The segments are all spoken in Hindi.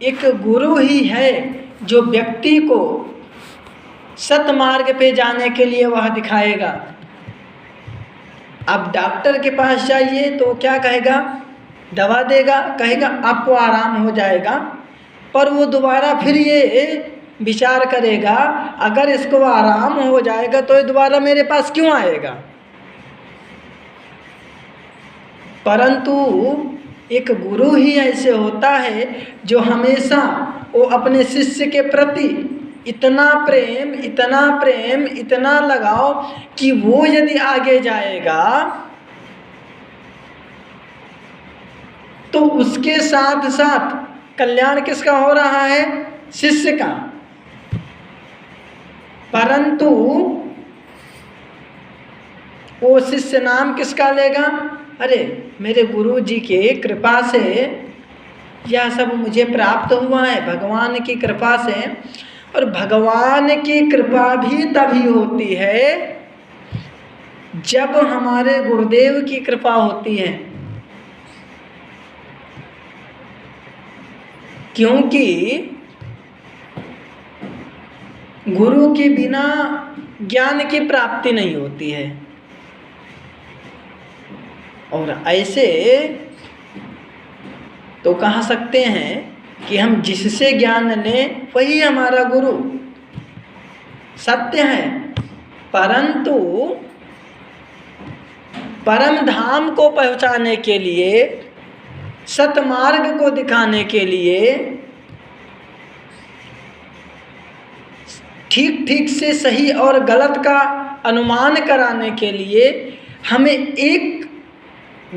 एक गुरु ही है जो व्यक्ति को सतमार्ग पे जाने के लिए वह दिखाएगा। अब डॉक्टर के पास जाइए तो क्या कहेगा, दवा देगा, कहेगा आपको आराम हो जाएगा, पर वो दोबारा फिर ये विचार करेगा अगर इसको आराम हो जाएगा तो ये दोबारा मेरे पास क्यों आएगा। परंतु एक गुरु ही ऐसे होता है जो हमेशा वो अपने शिष्य के प्रति इतना प्रेम, इतना प्रेम, इतना लगाव कि वो यदि आगे जाएगा तो उसके साथ साथ कल्याण किसका हो रहा है, शिष्य का। परंतु वो शिष्य नाम किसका लेगा, अरे मेरे गुरु जी के कृपा से यह सब मुझे प्राप्त हुआ है, भगवान की कृपा से। और भगवान की कृपा भी तभी होती है जब हमारे गुरुदेव की कृपा होती है, क्योंकि गुरु के बिना ज्ञान की प्राप्ति नहीं होती है। और ऐसे तो कह सकते हैं कि हम जिससे ज्ञान लें वही हमारा गुरु, सत्य है। परंतु परम धाम को पहुंचाने के लिए, सतमार्ग को दिखाने के लिए, ठीक ठीक से सही और गलत का अनुमान कराने के लिए हमें एक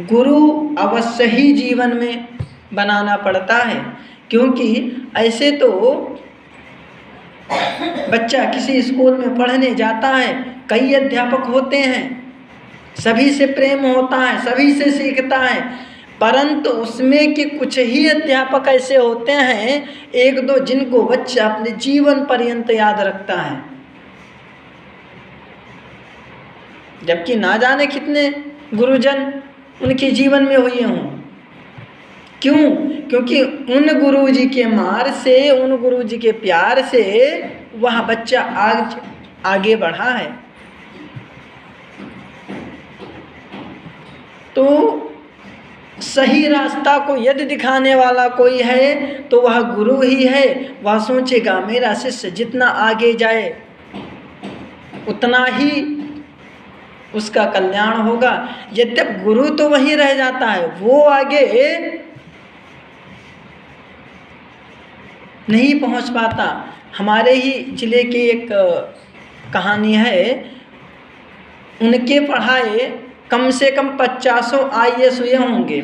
गुरु अवश्य ही जीवन में बनाना पड़ता है। क्योंकि ऐसे तो बच्चा किसी स्कूल में पढ़ने जाता है, कई अध्यापक होते हैं, सभी से प्रेम होता है, सभी से सीखता है, परंतु उसमें के कुछ ही अध्यापक ऐसे होते हैं, एक दो, जिनको बच्चा अपने जीवन पर्यंत याद रखता है, जबकि ना जाने कितने गुरुजन उनके जीवन में हुए हों। क्यों? क्योंकि उन गुरुजी के मार से, उन गुरुजी के प्यार से वह बच्चा आज आगे बढ़ा है। तो सही रास्ता को यदि दिखाने वाला कोई है तो वह गुरु ही है। वह सोचेगा मेरा शिष्य जितना आगे जाए उतना ही उसका कल्याण होगा। यद्यपि गुरु तो वहीं रह जाता है, वो आगे नहीं पहुंच पाता। हमारे ही जिले की एक कहानी है, उनके पढ़ाए कम से कम 50 IAS हुए होंगे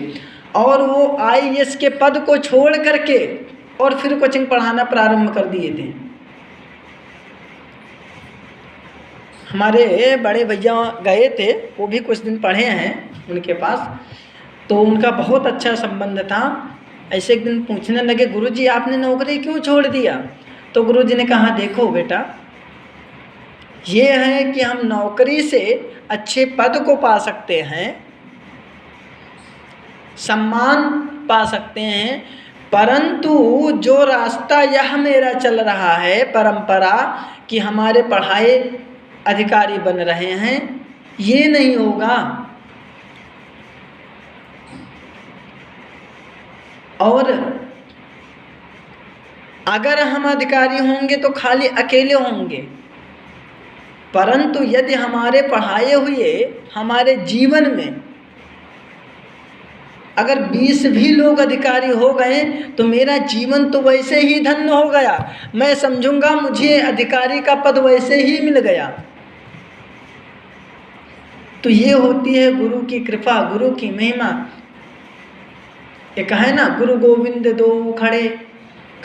और वो IAS के पद को छोड़ करके और फिर कोचिंग पढ़ाना प्रारंभ कर दिए थे। हमारे बड़े भैया गए थे, वो भी कुछ दिन पढ़े हैं उनके पास, तो उनका बहुत अच्छा संबंध था। ऐसे एक दिन पूछने लगे, गुरुजी आपने नौकरी क्यों छोड़ दिया? तो गुरुजी ने कहा देखो बेटा, ये है कि हम नौकरी से अच्छे पद को पा सकते हैं, सम्मान पा सकते हैं, परंतु जो रास्ता यह मेरा चल रहा है परंपरा कि हमारे पढ़ाए अधिकारी बन रहे हैं, ये नहीं होगा। और अगर हम अधिकारी होंगे तो खाली अकेले होंगे, परंतु यदि हमारे पढ़ाए हुए हमारे जीवन में अगर 20 भी लोग अधिकारी हो गए तो मेरा जीवन तो वैसे ही धन्य हो गया। मैं समझूंगा मुझे अधिकारी का पद वैसे ही मिल गया। तो ये होती है गुरु की कृपा, गुरु की महिमा। एक है ना, गुरु गोविंद दो खड़े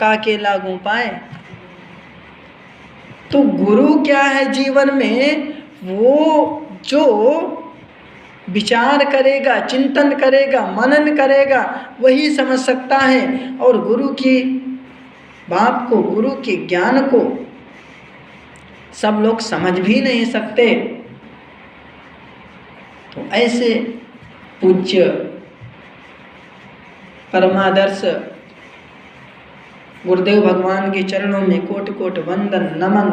काके लागू पाए। तो गुरु क्या है जीवन में, वो जो विचार करेगा, चिंतन करेगा, मनन करेगा, वही समझ सकता है। और गुरु की बात को, गुरु के ज्ञान को सब लोग समझ भी नहीं सकते। तो ऐसे पूज्य परमादर्श गुरुदेव भगवान के चरणों में कोटि कोटि वंदन नमन।